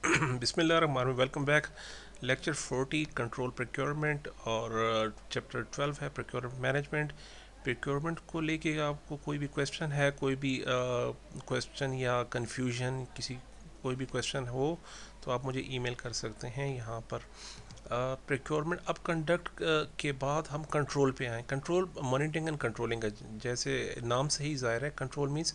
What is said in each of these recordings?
बिस्मिल्लाहिर्रहमानिर्रहीम। Welcome back. Lecture 40 control procurement और chapter 12 है प्रोक्योरमेंट मैनेजमेंट। प्रोक्योरमेंट को लेके आपको कोई भी क्वेश्चन है, कोई भी क्वेश्चन या कंफ्यूजन, किसी कोई भी क्वेश्चन हो तो आप मुझे ईमेल कर सकते हैं यहाँ पर। प्रोक्योरमेंट अब कंडक्ट के बाद हम कंट्रोल पे आए। कंट्रोल मॉनिटरिंग एंड कंट्रोलिंग का, जैसे नाम से ही ज़ाहिर है, control means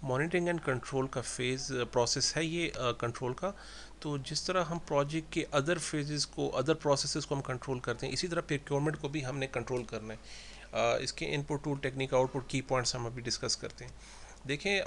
monitoring and control का फेज़ प्रोसेस है ये कंट्रोल का। तो जिस तरह हम प्रोजेक्ट के अदर फेजेस को, अदर प्रोसेसेस को हम कंट्रोल करते हैं, इसी तरह प्रोक्योरमेंट को भी हमने कंट्रोल करना है। इसके इनपुट टूल, टेक्निक, आउटपुट, की पॉइंट्स हम अभी डिस्कस करते हैं। देखें,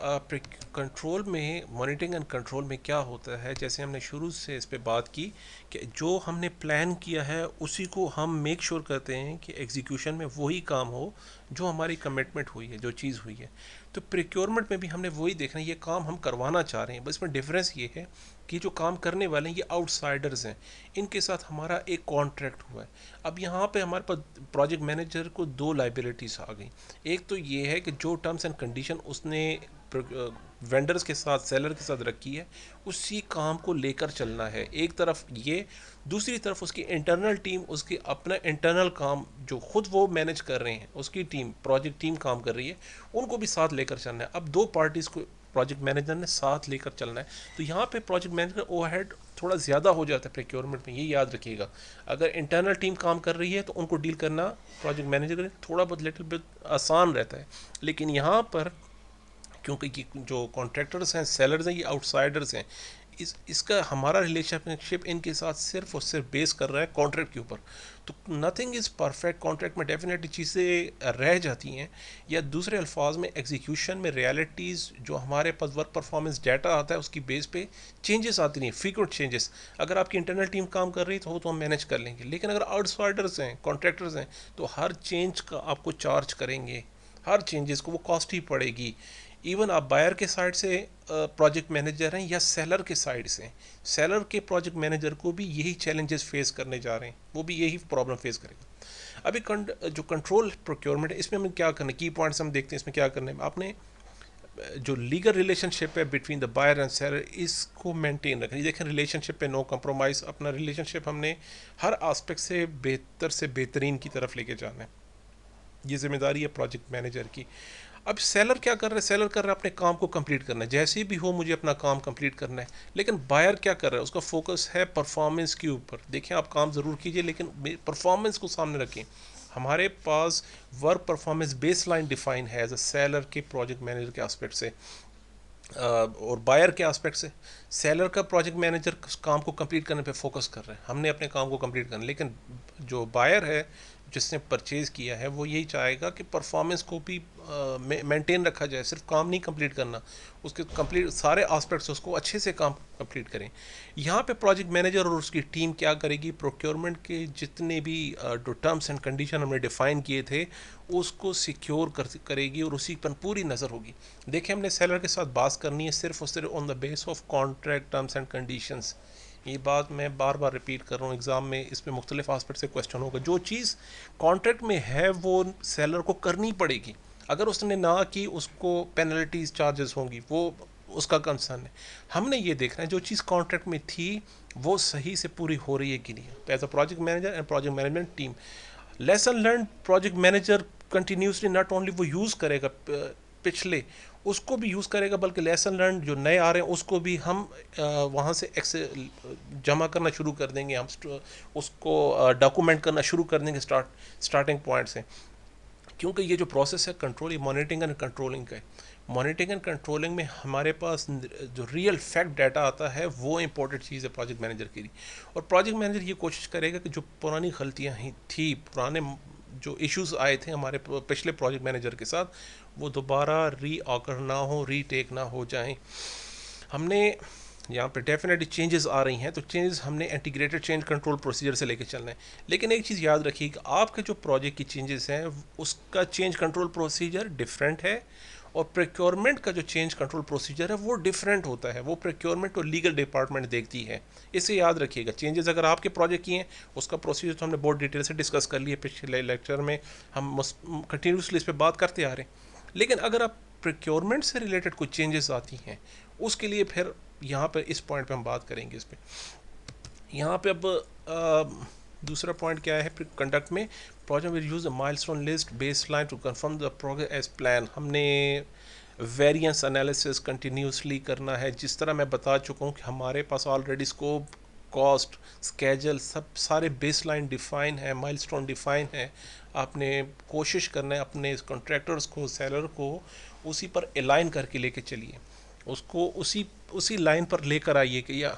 कंट्रोल में, मॉनिटरिंग एंड कंट्रोल में क्या होता है, जैसे हमने शुरू से इस पे बात की कि जो हमने प्लान किया है उसी को हम मेक श्योर करते हैं कि एग्जीक्यूशन में वही काम हो जो हमारी कमिटमेंट हुई है, जो चीज़ हुई है। तो प्रोक्योरमेंट में भी हमने वही देखना है, ये काम हम करवाना चाह रहे हैं, बस इसमें डिफरेंस ये है कि जो काम करने वाले हैं ये आउटसाइडर्स हैं, इनके साथ हमारा एक कॉन्ट्रैक्ट हुआ है। अब यहाँ पे हमारे पास प्रोजेक्ट मैनेजर को दो लाइबिलिटीज़ आ गई। एक तो ये है कि जो टर्म्स एंड कंडीशन उसने वेंडर्स के साथ, सेलर के साथ रखी है, उसी काम को लेकर चलना है, एक तरफ ये। दूसरी तरफ उसकी इंटरनल टीम, उसकी अपना इंटरनल काम जो खुद वो मैनेज कर रहे हैं, उसकी टीम, प्रोजेक्ट टीम काम कर रही है, उनको भी साथ लेकर चलना है। अब दो पार्टीज़ को प्रोजेक्ट मैनेजर ने साथ लेकर चलना है। तो यहाँ पे प्रोजेक्ट मैनेजर ओवरहेड थोड़ा ज़्यादा हो जाता है प्रोक्योरमेंट में, ये याद रखिएगा। अगर इंटरनल टीम काम कर रही है तो उनको डील करना प्रोजेक्ट मैनेजर के लिए थोड़ा बहुत लिटिल बिट आसान रहता है। लेकिन यहाँ पर क्योंकि ये जो कॉन्ट्रैक्टर्स हैं, सेलर्स हैं, ये आउटसाइडर्स हैं, इसका हमारा रिलेशनशिप इनके साथ सिर्फ और सिर्फ बेस कर रहा है कॉन्ट्रैक्ट के ऊपर। तो नथिंग इज़ परफेक्ट। कॉन्ट्रैक्ट में डेफिनेटली चीज़ें रह जाती हैं, या दूसरे अल्फाज में एग्जीक्यूशन में रियलिटीज़ जो हमारे पास वर्क परफॉर्मेंस डाटा आता है उसकी बेस पे चेंजेस आती नहीं, फ्रीक्वेंट चेंजेस। अगर आपकी इंटरनल टीम काम कर रही है तो हम मैनेज कर लेंगे, लेकिन अगर आउटसाइडर्स हैं, कॉन्ट्रैक्टर्स हैं, तो हर चेंज का आपको चार्ज करेंगे, हर चेंजेस को वो कॉस्ट ही पड़ेगी। इवन आप बायर के साइड से प्रोजेक्ट मैनेजर हैं या सेलर के साइड से, सेलर के प्रोजेक्ट मैनेजर को भी यही चैलेंजेस फेस करने जा रहे हैं, वो भी यही प्रॉब्लम फेस करेगा। अभी जो कंट्रोल प्रोक्योरमेंट है, इसमें हमें क्या करना है, की पॉइंट्स हम देखते हैं इसमें क्या करना है। आपने जो लीगल रिलेशनशिप है between the buyer and seller, इसको मेंटेन रखना है। देखें, रिलेशनशिप पे नो कम्प्रोमाइज़, अपना रिलेशनशिप हमने हर आस्पेक्ट से बेहतरीन की तरफ लेके जाना है, ये जिम्मेदारी है प्रोजेक्ट मैनेजर की। अब सेलर क्या कर रहा है, सेलर कर रहा है अपने काम को कंप्लीट करना है, जैसे भी हो मुझे अपना काम कंप्लीट करना है। लेकिन बायर क्या कर रहा है, उसका फोकस है परफॉर्मेंस के ऊपर। देखें, आप काम ज़रूर कीजिए लेकिन परफॉर्मेंस को सामने रखें। हमारे पास work performance base line define है एज अ सेलर के प्रोजेक्ट मैनेजर के एस्पेक्ट से, और बायर के एस्पेक्ट से। सेलर का प्रोजेक्ट मैनेजर काम को कंप्लीट करने पे फोकस कर रहे हैं, हमने अपने काम को कंप्लीट करना। लेकिन जो बायर है, जिसने परचेज़ किया है, वो यही चाहेगा कि परफॉर्मेंस को भी मेंटेन रखा जाए, सिर्फ काम नहीं कंप्लीट करना, उसके कंप्लीट सारे एस्पेक्ट्स उसको अच्छे से काम कंप्लीट करें। यहाँ पे प्रोजेक्ट मैनेजर और उसकी टीम क्या करेगी, प्रोक्योरमेंट के जितने भी जो टर्म्स एंड कंडीशन हमने डिफ़ाइन किए थे उसको सिक्योर करेगी और उसी पर पूरी नज़र होगी। देखिए, हमने सेलर के साथ बात करनी है सिर्फ और सिर्फ on the base of contract terms and conditions. ये बात मैं बार बार रिपीट कर रहा हूँ, एग्ज़ाम में इस पर मुख्तलिफ आस्पेक्ट से क्वेश्चन होगा। जो चीज़ कॉन्ट्रैक्ट में है वो सेलर को करनी पड़ेगी, अगर उसने ना की उसको पेनल्टीज चार्जेस होंगी, वो उसका कंसर्न है। हमने ये देखना है जो चीज़ कॉन्ट्रैक्ट में थी वो सही से पूरी हो रही है कि नहीं। तो as a project manager and project management team, lesson learn project manager continuously not only वो यूज़ करेगा पिछले, उसको भी यूज़ करेगा, बल्कि लेसन लर्न जो नए आ रहे हैं उसको भी हम वहाँ से जमा करना शुरू कर देंगे, हम उसको डॉक्यूमेंट करना शुरू कर देंगे स्टार्टिंग पॉइंट से। क्योंकि ये जो प्रोसेस है कंट्रोल, ये मॉनिटरिंग एंड कंट्रोलिंग का है। मॉनिटरिंग एंड कंट्रोलिंग में हमारे पास जो रियल फैक्ट डाटा आता है वो इंपॉर्टेंट चीज़ है प्रोजेक्ट मैनेजर के लिए। और प्रोजेक्ट मैनेजर ये कोशिश करेगा कि जो पुरानी गलतियाँ ही थी, पुराने जो इश्यूज आए थे हमारे पिछले प्रोजेक्ट मैनेजर के साथ, वो दोबारा री ऑकर ना हो, रीटेक ना हो जाएं। हमने यहाँ पे डेफिनेटली चेंजेस आ रही हैं, तो चेंजेस हमने इंटीग्रेटेड चेंज कंट्रोल प्रोसीजर से लेके चलना है। लेकिन एक चीज़ याद रखिए कि आपके जो प्रोजेक्ट की चेंजेस हैं उसका चेंज कंट्रोल प्रोसीजर डिफरेंट है, और प्रोक्योरमेंट का जो चेंज कंट्रोल प्रोसीजर है वो डिफरेंट होता है, वो प्रोक्योरमेंट और लीगल डिपार्टमेंट देखती है। इसे याद रखिएगा, चेंजेस अगर आपके प्रोजेक्ट की हैं उसका प्रोसीजर तो हमने बहुत डिटेल से डिस्कस कर लिए पिछले लेक्चर में, हम कंटिन्यूसली इस पर बात करते आ रहे हैं। लेकिन अगर आप प्रोक्योरमेंट से रिलेटेड कुछ चेंजेस आती हैं, उसके लिए फिर यहाँ पर इस पॉइंट पे हम बात करेंगे इस पे। यहाँ पे अब दूसरा पॉइंट क्या है कंडक्ट में, project will use a milestone list baseline to confirm the progress as plan. हमने वेरिएंस एनालिसिस कंटिन्यूसली करना है, जिस तरह मैं बता चुका हूँ कि हमारे पास ऑलरेडी स्कोप, कॉस्ट, स्केजल सब सारे बेस लाइन डिफाइन है, माइलस्टोन डिफाइन है। आपने कोशिश करना है अपने कॉन्ट्रैक्टर्स को, सेलर को उसी पर अलाइन करके लेके चलिए, उसको उसी उसी लाइन पर लेकर आइए कि या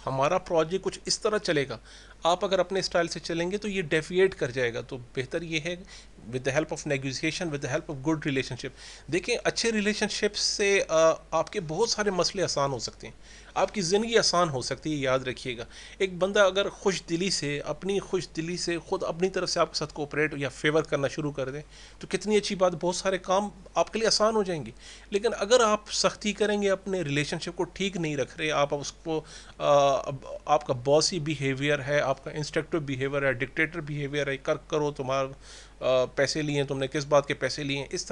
हमारा प्रोजेक्ट कुछ इस तरह चलेगा। आप अगर अपने स्टाइल से चलेंगे तो ये डेविएट कर जाएगा। तो बेहतर ये है with the help of negotiation, with the help of good relationship. देखें, अच्छे रिलेशनशिप से आपके बहुत सारे मसले आसान हो सकते हैं, आपकी ज़िंदगी आसान हो सकती है। याद रखिएगा, एक बंदा अगर खुश दिली से, अपनी खुश दिली से खुद अपनी तरफ से आपके साथ कोऑपरेट या फेवर करना शुरू कर दे तो कितनी अच्छी बात, बहुत सारे काम आपके लिए आसान हो जाएंगे। लेकिन अगर आप सख्ती करेंगे, अपने रिलेशनशिप को ठीक नहीं रख रहे, आप उसको आपका बॉसी बिहेवियर है, आपका इंस्ट्रक्टिव बिहेवियर है, डिक्टेटर बिहेवियर है, करो तुम्हारा पैसे लिए तुमने, किस बात के पैसे लिए, इस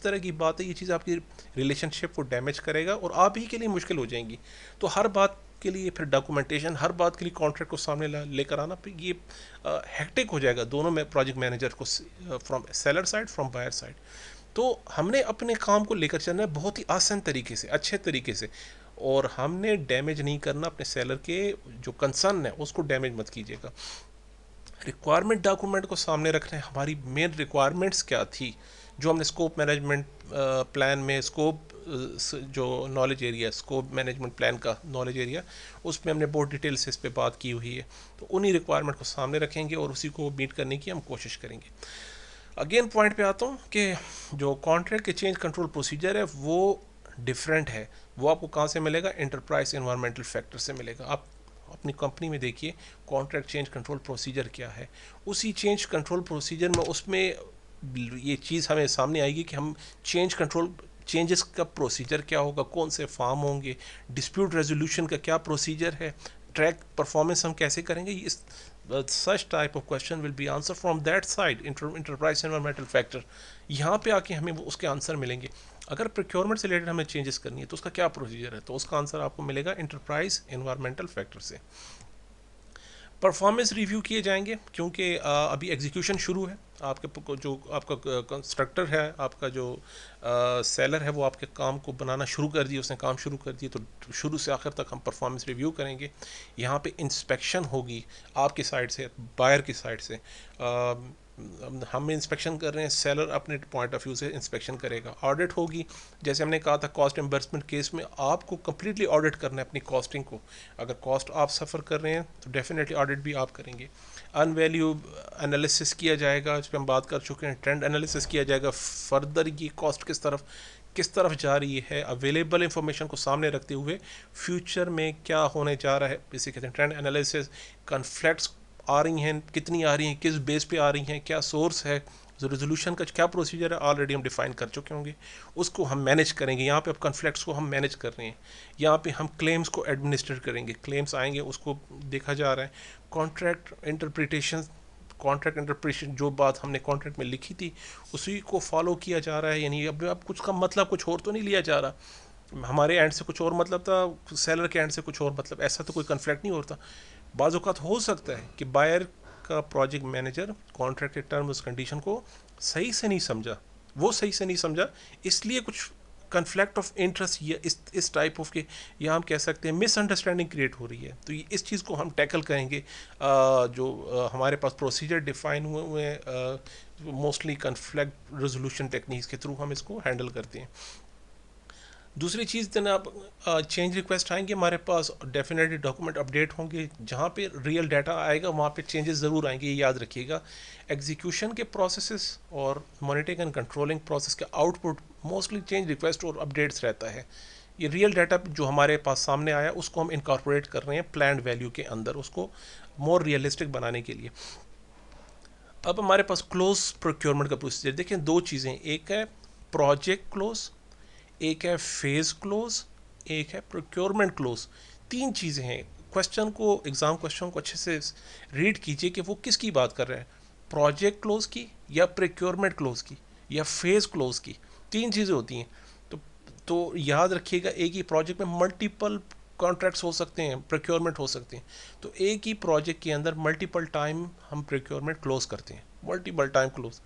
तरह की बात है, ये चीज़ आपकी रिलेशनशिप को डैमेज करेगा और आप ही के लिए मुश्किल हो जाएंगी। तो हर बात के लिए फिर डॉक्यूमेंटेशन, हर बात के लिए कॉन्ट्रैक्ट को सामने लेकर आना, फिर ये हेक्टिक हो जाएगा दोनों में, प्रोजेक्ट मैनेजर को, from seller side, from buyer side. तो हमने अपने काम को लेकर चलना है बहुत ही आसान तरीके से, अच्छे तरीके से, और हमने डैमेज नहीं करना अपने सेलर के जो कंसर्न है, उसको डैमेज मत कीजिएगा। रिक्वायरमेंट डॉक्यूमेंट को सामने रख रहे हैं, हमारी मेन रिक्वायरमेंट्स क्या थी, जो हमने स्कोप मैनेजमेंट प्लान में, स्कोप जो knowledge area, scope management plan का नॉलेज एरिया, उसमें हमने बहुत डिटेल से इस पर बात की हुई है। तो उन्हीं रिक्वायरमेंट को सामने रखेंगे और उसी को मीट करने की हम कोशिश करेंगे। अगेन पॉइंट पे आता हूँ कि जो कॉन्ट्रैक्ट के चेंज कंट्रोल प्रोसीजर है वो डिफरेंट है। वो आपको कहाँ से मिलेगा? इंटरप्राइज एनवायरमेंटल फैक्टर से मिलेगा। आप अपनी कंपनी में देखिए कॉन्ट्रैक्ट चेंज कंट्रोल प्रोसीजर क्या है, उसी चेंज कंट्रोल प्रोसीजर में उसमें ये चीज़ हमें सामने आएगी कि हम चेंजेस का प्रोसीजर क्या होगा, कौन से फॉर्म होंगे, डिस्प्यूट रेजोल्यूशन का क्या प्रोसीजर है, ट्रैक परफॉर्मेंस हम कैसे करेंगे। इस such type of question will be answered from that side, enterprise environmental factor। यहाँ पे आके हमें उसके आंसर मिलेंगे। अगर प्रोक्योरमेंट से रिलेटेड हमें चेंजेस करनी है तो उसका क्या प्रोसीजर है, तो उसका आंसर आपको मिलेगा इंटरप्राइज एनवायरमेंटल फैक्टर से। परफॉर्मेंस रिव्यू किए जाएंगे क्योंकि अभी एग्जीक्यूशन शुरू है। आपके जो आपका कंस्ट्रक्टर है, आपका जो सेलर है, वो आपके काम को बनाना शुरू कर दिए, उसने काम शुरू कर दिए, तो शुरू से आखिर तक हम परफॉर्मेंस रिव्यू करेंगे। यहाँ पे इंस्पेक्शन होगी आपकी साइड से, बायर की साइड से। हम इंस्पेक्शन कर रहे हैं, सेलर अपने पॉइंट ऑफ व्यू से इंस्पेक्शन करेगा। ऑडिट होगी, जैसे हमने कहा था कॉस्ट एम्बर्समेंट केस में आपको कंप्लीटली ऑडिट करना है अपनी कॉस्टिंग को। अगर कॉस्ट आप सफ़र कर रहे हैं तो डेफिनेटली ऑडिट भी आप करेंगे। अनवैल्यू एनालिसिस किया जाएगा, इस पर हम बात कर चुके हैं। ट्रेंड एनालिसिस किया जाएगा, फर्दर ये कॉस्ट किस तरफ जा रही है, अवेलेबल इंफॉर्मेशन को सामने रखते हुए फ्यूचर में क्या होने जा रहा है, इसे कहते हैं ट्रेंड एनालिसिस। कन्फ्लिक्ट्स आ रही हैं, कितनी आ रही हैं, किस बेस पे आ रही हैं, क्या सोर्स है, जो रेजोल्यूशन का क्या प्रोसीजर है ऑलरेडी हम डिफाइन कर चुके होंगे, उसको हम मैनेज करेंगे। यहाँ पे अब कन्फ्लिक्ट्स को हम मैनेज कर रहे हैं, यहाँ पे हम क्लेम्स को एडमिनिस्टर करेंगे, क्लेम्स आएंगे उसको देखा जा रहा है। कॉन्ट्रैक्ट इंटरप्रिटेशन जो बात हमने कॉन्ट्रैक्ट में लिखी थी उसी को फॉलो किया जा रहा है, यानी अब कुछ का मतलब कुछ और तो नहीं लिया जा रहा। हमारे एंड से कुछ और मतलब था, सेलर के एंड से कुछ और मतलब, ऐसा तो कोई कन्फ्लिक्ट नहीं होता। बाज़ औक़ात हो सकता है कि बायर का प्रोजेक्ट मैनेजर कॉन्ट्रैक्ट के टर्म्स कंडीशन को सही से नहीं समझा, वो सही से नहीं समझा, इसलिए कुछ कन्फ्लिक्ट ऑफ इंटरेस्ट या इस टाइप ऑफ के, या हम कह सकते हैं मिसअंडरस्टैंडिंग क्रिएट हो रही है। तो इस चीज़ को हम टैकल करेंगे। जो हमारे पास प्रोसीजर डिफाइन हुए हैं, मोस्टली कन्फ्लिक्ट रेजोल्यूशन टेक्निक्स के थ्रू हम इसको हैंडल करते हैं। दूसरी चीज़ जनाब, चेंज रिक्वेस्ट आएंगे हमारे पास, डेफिनेटली डॉक्यूमेंट अपडेट होंगे, जहाँ पे रियल डाटा आएगा वहाँ पे चेंजेस ज़रूर आएंगे, ये याद रखिएगा। एग्जीक्यूशन के प्रोसेसेस और मॉनिटरिंग एंड कंट्रोलिंग प्रोसेस के आउटपुट मोस्टली चेंज रिक्वेस्ट और अपडेट्स रहता है। ये रियल डाटा जो हमारे पास सामने आया उसको हम इनकॉर्पोरेट कर रहे हैं प्लान्ड वैल्यू के अंदर, उसको मोर रियलिस्टिक बनाने के लिए। अब हमारे पास क्लोज प्रोक्योरमेंट का प्रोसीजर देखिए, दो चीज़ें, एक है प्रोजेक्ट क्लोज, एक है फेज़ क्लोज, एक है प्रोक्योरमेंट क्लोज। तीन चीज़ें हैं। एग्ज़ाम क्वेश्चन को अच्छे से रीड कीजिए कि वो किसकी बात कर रहे हैं, प्रोजेक्ट क्लोज की या प्रोक्योरमेंट क्लोज की या फेज़ क्लोज की। तीन चीज़ें होती हैं। तो याद रखिएगा, एक ही प्रोजेक्ट में मल्टीपल कॉन्ट्रैक्ट्स हो सकते हैं, प्रोक्योरमेंट हो सकते हैं। तो एक ही प्रोजेक्ट के अंदर मल्टीपल टाइम हम प्रोक्योरमेंट क्लोज करते हैं, मल्टीपल टाइम क्लोज।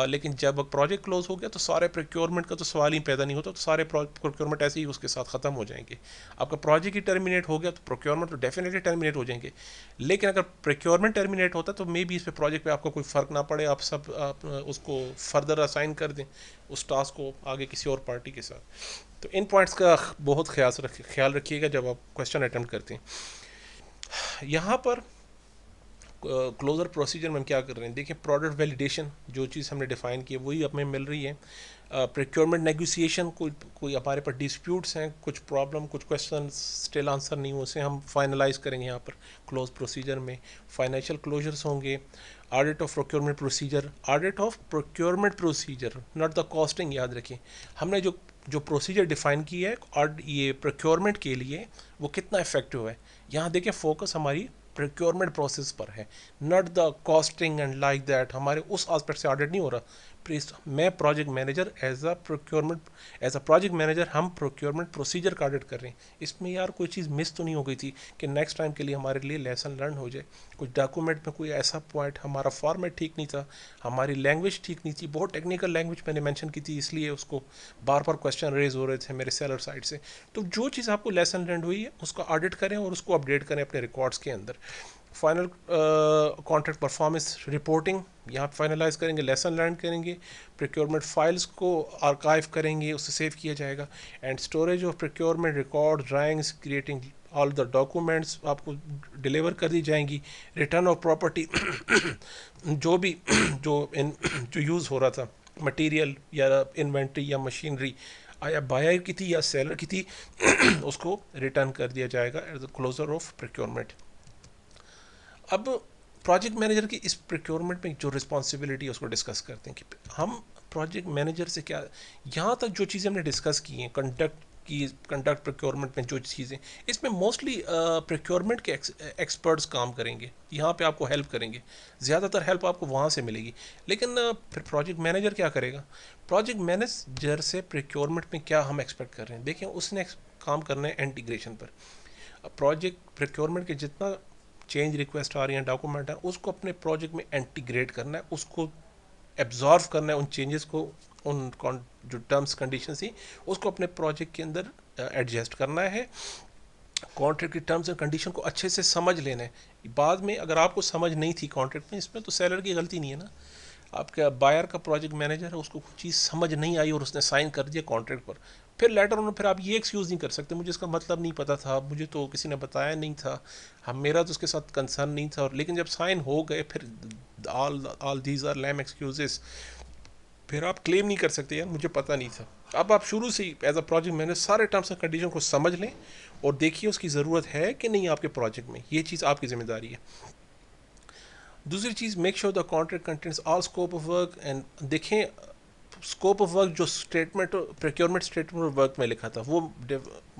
लेकिन जब प्रोजेक्ट क्लोज हो गया तो सारे प्रोक्योरमेंट का तो सवाल ही पैदा नहीं होता, तो सारे प्रोक्योरमेंट ऐसे ही उसके साथ ख़त्म हो जाएंगे। आपका प्रोजेक्ट ही टर्मिनेट हो गया तो प्रोक्योरमेंट तो डेफिनेटली टर्मिनेट हो जाएंगे। लेकिन अगर प्रोक्योरमेंट टर्मिनेट होता तो मे बी इस पे प्रोजेक्ट पे आपको कोई फ़र्क ना पड़े, आप उसको फर्दर असाइन कर दें उस टास्क को आगे किसी और पार्टी के साथ। तो इन पॉइंट्स का बहुत ख्याल रखिएगा जब आप क्वेश्चन अटेम्प्ट करते हैं। यहाँ पर क्लोजर प्रोसीजर में हम क्या कर रहे हैं, देखिए प्रोडक्ट वैलिडेशन जो चीज़ हमने डिफ़ाइन की है वही हमें मिल रही है। प्रोक्योरमेंट नेगोशिएशन, कोई हमारे पर डिस्प्यूट्स हैं, कुछ प्रॉब्लम, कुछ क्वेश्चन स्टिल आंसर नहीं हुए, उसे हम फाइनलाइज करेंगे यहाँ पर क्लोज प्रोसीजर में। फाइनेंशियल क्लोजर्स होंगे, audit of procurement procedure, audit of procurement procedure not the costing. याद रखिए हमने जो प्रोसीजर डिफ़ाइन की है और ये प्रोक्योरमेंट के लिए वो कितना इफेक्टिव है। यहाँ देखिए फोकस हमारी प्रोक्योरमेंट प्रोसेस पर है, not the costing and like that. हमारे उस एस्पेक्ट से ऑडिट नहीं हो रहा। मैं project manager as a project manager हम प्रोक्योरमेंट प्रोसीजर का ऑडिट कर रहे हैं। इसमें यार कोई चीज़ मिस तो नहीं हो गई थी कि नेक्स्ट टाइम के लिए हमारे लिए लेसन लर्न हो जाए। कुछ डॉक्यूमेंट में कोई ऐसा पॉइंट, हमारा फॉर्मेट ठीक नहीं था, हमारी लैंग्वेज ठीक नहीं थी, बहुत टेक्निकल लैंग्वेज मैंने मेंशन की थी, इसलिए उसको बार बार क्वेश्चन रेज हो रहे थे मेरे सेलर साइड से। तो जो चीज़ आपको लेसन लर्न हुई है उसका ऑडिट करें और उसको अपडेट करें अपने रिकॉर्ड्स के अंदर। फाइनल कॉन्ट्रैक्ट परफॉर्मेंस रिपोर्टिंग यहाँ फाइनलाइज करेंगे, लेसन लर्न करेंगे, प्रोक्योरमेंट फाइल्स को आर्काइव करेंगे, उससे सेव किया जाएगा। And storage of procurement record, drawings, creating all the documents आपको डिलीवर कर दी जाएंगी। रिटर्न ऑफ प्रॉपर्टी जो भी जो यूज़ हो रहा था मटेरियल या इन्वेंट्री या मशीनरी, या बायर की थी या सेलर की थी उसको रिटर्न कर दिया जाएगा at the closure of procurement. अब प्रोजेक्ट मैनेजर की इस प्रोक्योरमेंट में जो रिस्पॉन्सिबिलिटी है उसको डिस्कस करते हैं कि हम प्रोजेक्ट मैनेजर से क्या, यहाँ तक जो चीज़ें हमने डिस्कस की हैं कंडक्ट प्रोक्योरमेंट में जो चीज़ें, इसमें मोस्टली प्रोक्योरमेंट के एक्सपर्ट्स काम करेंगे, यहाँ पे आपको हेल्प करेंगे, ज़्यादातर हेल्प आपको वहाँ से मिलेगी। लेकिन फिर प्रोजेक्ट मैनेजर क्या करेगा, प्रोजेक्ट मैनेजर से प्रोक्योरमेंट में क्या हम एक्सपेक्ट कर रहे हैं। देखिए उसने काम करना है इंटीग्रेशन पर। प्रोजेक्ट प्रोक्योरमेंट के जितना चेंज रिक्वेस्ट आ रही हैं, डॉक्यूमेंट है, उसको अपने प्रोजेक्ट में इंटीग्रेट करना है, उसको एब्जॉर्व करना है, उन चेंजेस को, उन जो टर्म्स कंडीशन थी उसको अपने प्रोजेक्ट के अंदर एडजस्ट करना है। कॉन्ट्रैक्ट की टर्म्स एंड कंडीशन को अच्छे से समझ लेना है। बाद में अगर आपको समझ नहीं थी कॉन्ट्रैक्ट में, इसमें तो सेलर की गलती नहीं है ना, आपका बायर का प्रोजेक्ट मैनेजर है, उसको कुछ चीज़ समझ नहीं आई और उसने साइन कर दिया कॉन्ट्रैक्ट पर। फिर लेटर ऑन फिर आप ये एक्सक्यूज़ नहीं कर सकते मुझे इसका मतलब नहीं पता था, मुझे तो किसी ने बताया नहीं था, हम मेरा तो उसके साथ कंसर्न नहीं था। और लेकिन जब साइन हो गए फिर all these are lame excuses, फिर आप क्लेम नहीं कर सकते यार मुझे पता नहीं था। अब आप शुरू से ही एज अ प्रोजेक्ट मैनेजर सारे टर्म्स एंड कंडीशन को समझ लें और देखिए उसकी ज़रूरत है कि नहीं आपके प्रोजेक्ट में, ये चीज़ आपकी जिम्मेदारी है। दूसरी चीज़, make sure the contract contents all scope of work. And देखें स्कोप ऑफ वर्क जो statement procurement statement of work में लिखा था वो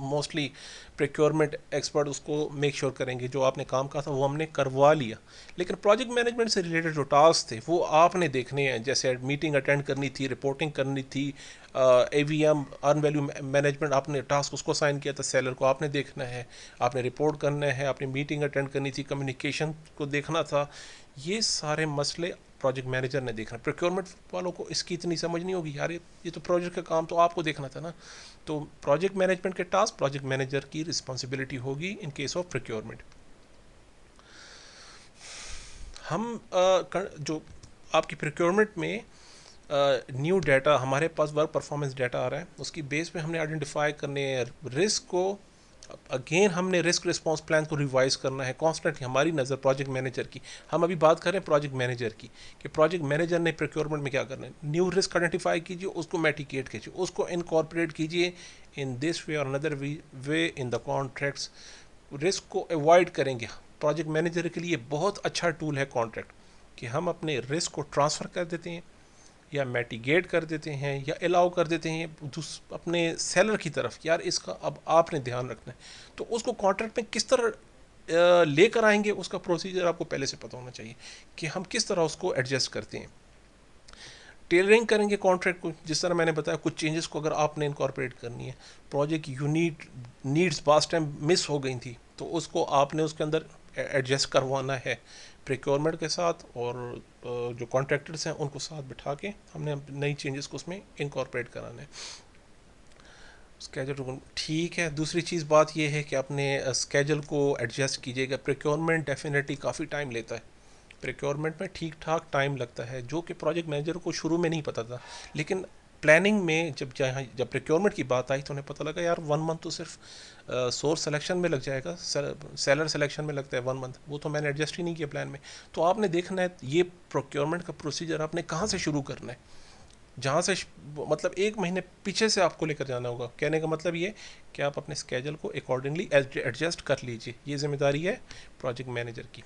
मोस्टली प्रोक्योरमेंट एक्सपर्ट उसको मेक श्योर करेंगे जो आपने काम कहा था वो हमने करवा लिया। लेकिन प्रोजेक्ट मैनेजमेंट से रिलेटेड जो टास्क थे वो आपने देखने हैं, जैसे मीटिंग अटेंड करनी थी, रिपोर्टिंग करनी थी, AVM अर्न वैल्यू मैनेजमेंट आपने टास्क उसको साइन किया था, सेलर को आपने देखना है, आपने रिपोर्ट करना है, आपने मीटिंग अटेंड करनी थी, कम्युनिकेशन को देखना था। ये सारे मसले प्रोजेक्ट मैनेजर ने देखना। प्रोक्योरमेंट वालों को इसकी इतनी समझ नहीं होगी, यार ये तो प्रोजेक्ट का काम तो आपको देखना था ना। तो प्रोजेक्ट मैनेजमेंट के टास्क प्रोजेक्ट मैनेजर की रिस्पॉन्सिबिलिटी होगी इन केस ऑफ प्रोक्योरमेंट। हम जो आपकी प्रोक्योरमेंट में न्यू डाटा हमारे पास वर्क परफॉर्मेंस डाटा आ रहा है, उसकी बेस पे हमने आइडेंटिफाई करने हैं रिस्क को। अगेन हमने रिस्क रिस्पॉन्स प्लान को रिवाइज करना है कॉन्स्टेंटली। हमारी नज़र प्रोजेक्ट मैनेजर की, हम अभी बात करें प्रोजेक्ट मैनेजर की कि प्रोजेक्ट मैनेजर ने प्रोक्योरमेंट में क्या करना है। न्यू रिस्क आइडेंटिफाई कीजिए, उसको मैटिकेट कीजिए, उसको इनकॉर्पोरेट कीजिए इन दिस वे और another way in the contracts. Risk को अवॉइड करेंगे। प्रोजेक्ट मैनेजर के लिए बहुत अच्छा टूल है कॉन्ट्रैक्ट कि हम अपने रिस्क को ट्रांसफ़र कर देते हैं या मैटिगेट कर देते हैं या अलाउ कर देते हैं अपने सेलर की तरफ, यार इसका अब आपने ध्यान रखना है। तो उसको कॉन्ट्रैक्ट में किस तरह लेकर आएंगे उसका प्रोसीजर आपको पहले से पता होना चाहिए कि हम किस तरह उसको एडजस्ट करते हैं। टेलरिंग करेंगे कॉन्ट्रैक्ट को, जिस तरह मैंने बताया कुछ चेंजेस को अगर आपने इनकॉर्पोरेट करनी है, project unit needs past time miss हो गई थी तो उसको आपने उसके अंदर एडजस्ट करवाना है प्रिक्योरमेंट के साथ, और जो कॉन्ट्रैक्टर्स हैं उनको साथ बिठा के हमने नई चेंजेस को उसमें इनकॉर्पोरेट कराना है। स्केजल ठीक है। दूसरी चीज़ बात यह है कि अपने स्केजल को एडजस्ट कीजिएगा। प्रिक्योरमेंट डेफिनेटली काफ़ी टाइम लेता है, प्रिक्योरमेंट में ठीक ठाक टाइम लगता है, जो कि प्रोजेक्ट मैनेजर को शुरू में नहीं पता था, लेकिन प्लानिंग में जब प्रिक्योरमेंट की बात आई तो उन्हें पता लगा यार 1 मंथ तो सिर्फ सोर्स सिलेक्शन में लग जाएगा, सेलर सिलेक्शन में लगता है 1 मंथ, वो तो मैंने एडजस्ट ही नहीं किया प्लान में। तो आपने देखना है ये प्रोक्योरमेंट का प्रोसीजर आपने कहाँ से शुरू करना है, जहाँ से मतलब 1 महीने पीछे से आपको लेकर जाना होगा। कहने का मतलब ये कि आप अपने स्केजल को अकॉर्डिंगली एडजस्ट कर लीजिए, ये जिम्मेदारी है प्रोजेक्ट मैनेजर की।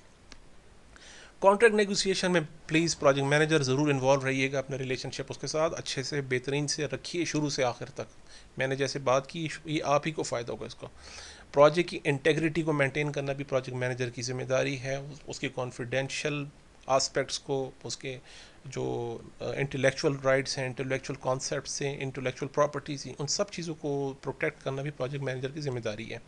कॉन्ट्रैक्ट नेगोशिएशन में प्लीज़ प्रोजेक्ट मैनेजर ज़रूर इन्वॉल्व रहिएगा, अपने रिलेशनशिप उसके साथ अच्छे से बेहतरीन से रखिए शुरू से आखिर तक। मैंने जैसे बात की, ये आप ही को फ़ायदा होगा इसको। प्रोजेक्ट की इंटेग्रिटी को मेंटेन करना भी प्रोजेक्ट मैनेजर की जिम्मेदारी है, उसके कॉन्फिडेंशियल आस्पेक्ट्स को, उसके जो इंटेलेक्चुअल राइट्स हैं, इंटेलेक्चुअल कॉन्सेप्ट्स हैं, इंटेलेक्चुअल प्रॉपर्टीज़ हैं, उन सब चीज़ों को प्रोटेक्ट करना भी प्रोजेक्ट मैनेजर की जिम्मेदारी है।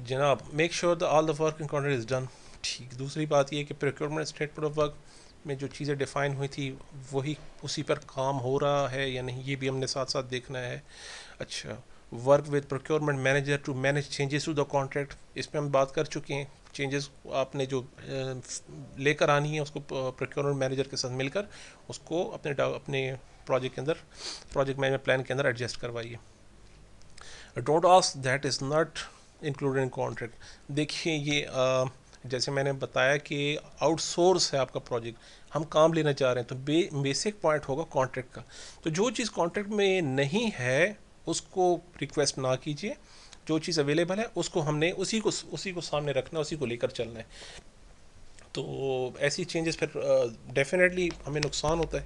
जनाब, make sure the all the work in contract is done. ठीक, दूसरी बात ये कि प्रोक्योरमेंट स्टेटमेंट ऑफ वर्क में जो चीज़ें डिफ़ाइन हुई थी वही उसी पर काम हो रहा है या नहीं, ये भी हमने साथ साथ देखना है। अच्छा, work with procurement manager to manage changes to the contract, इस पर हम बात कर चुके हैं। चेंजेस आपने जो लेकर आनी है उसको प्रोक्योरमेंट मैनेजर के साथ मिलकर उसको अपने प्रोजेक्ट के अंदर, प्रोजेक्ट मैनेजमेंट प्लान के अंदर एडजस्ट करवाइए। Don't ask that is not included in contract. देखिए ये जैसे मैंने बताया कि आउटसोर्स है आपका प्रोजेक्ट, हम काम लेना चाह रहे हैं, तो बेसिक पॉइंट होगा कॉन्ट्रैक्ट का। तो जो चीज़ कॉन्ट्रैक्ट में नहीं है उसको रिक्वेस्ट ना कीजिए, जो चीज़ अवेलेबल है उसको हमने उसी को सामने रखना है, उसी को लेकर चलना है। तो ऐसी चेंजेस फिर डेफिनेटली हमें नुकसान होता है,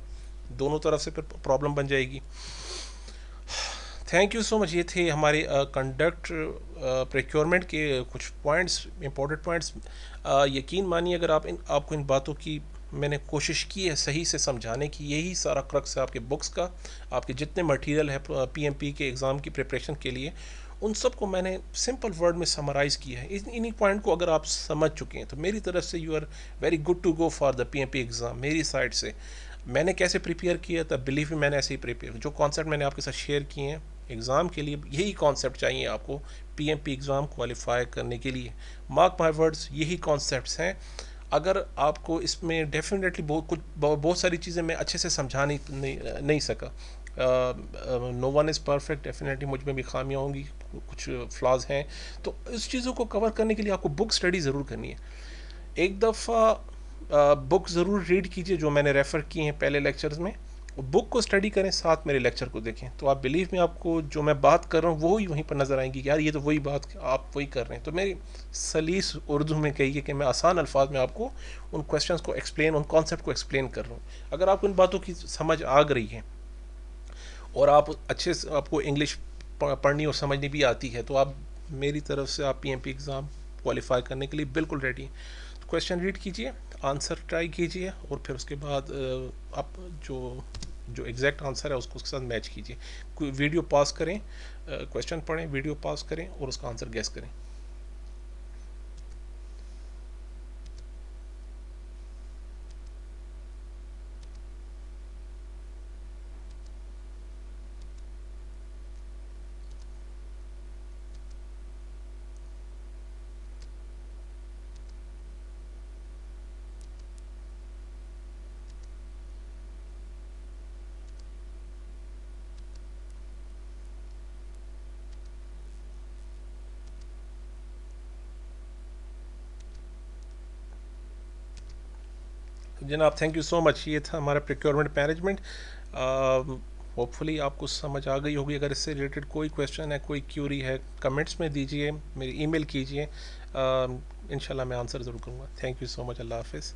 दोनों तरफ से फिर प्रॉब्लम बन जाएगी। Thank you so much. ये थे हमारे कंडक्ट प्रोक्योरमेंट के कुछ पॉइंट्स, इंपॉर्टेंट पॉइंट्स। यकीन मानिए अगर आपको इन बातों की मैंने कोशिश की है सही से समझाने की, यही सारा क्रक्स है आपके बुक्स का, आपके जितने मटेरियल है पीएमपी के एग्ज़ाम की प्रिपरेशन के लिए, उन सब को मैंने सिंपल वर्ड में समराइज़ किया है। इन्हीं पॉइंट को अगर आप समझ चुके हैं तो मेरी तरफ से you are very good to go for the PMP exam. मेरी साइड से मैंने कैसे प्रिपेयर किया था, बिलीव में मैंने ऐसे ही प्रिपेयर, जो कॉन्सेप्ट मैंने आपके साथ शेयर किए हैं एग्ज़ाम के लिए, यही कॉन्सेप्ट चाहिए आपको पीएमपी एग्ज़ाम क्वालिफाई करने के लिए। मार्क माय वर्ड्स, यही कॉन्सेप्ट्स हैं। अगर आपको इसमें डेफिनेटली बहुत सारी चीज़ें मैं अच्छे से समझा नहीं सका, no one is perfect, definitely मुझ में भी खामियाँ होंगी, कुछ फ्लॉज हैं, तो इस चीज़ों को कवर करने के लिए आपको बुक स्टडी ज़रूर करनी है। एक दफ़ा बुक ज़रूर रीड कीजिए जो मैंने रेफ़र किए हैं पहले लेक्चर्स में, बुक को स्टडी करें, साथ मेरे लेक्चर को देखें, तो आप बिलीव में आपको जो मैं बात कर रहा हूँ वो ही वहीं पर नज़र आएंगी, यार ये तो वही बात आप वही कर रहे हैं। तो मेरी सलीस उर्दू में कहिए कि मैं आसान अल्फाज में आपको उन क्वेश्चंस को एक्सप्लेन, उन कॉन्सेप्ट को एक्सप्लेन कर रहा हूँ। अगर आपको इन बातों की समझ आ गई है और आप अच्छे से आपको इंग्लिश पढ़नी और समझनी भी आती है, तो आप मेरी तरफ से आप पीएमपी एग्ज़ाम क्वालिफाई करने के लिए बिल्कुल रेडी हैं। तो क्वेश्चन रीड कीजिए, आंसर ट्राई कीजिए, और फिर उसके बाद आप जो एग्जैक्ट आंसर है उसको उसके साथ मैच कीजिए। कोई वीडियो पॉज करें, क्वेश्चन पढ़ें, वीडियो पॉज करें और उसका आंसर गेस करें। जनाब थैंक यू सो मच। ये था हमारा प्रिक्योरमेंट मैनेजमेंट। होपफुली आपको समझ आ गई होगी। अगर इससे रिलेटेड कोई क्वेश्चन है, कोई क्यूरी है, कमेंट्स में दीजिए, मेरी ईमेल कीजिए, इंशाल्लाह मैं आंसर ज़रूर करूँगा। Thank you so much. अल्लाह हाफिज़।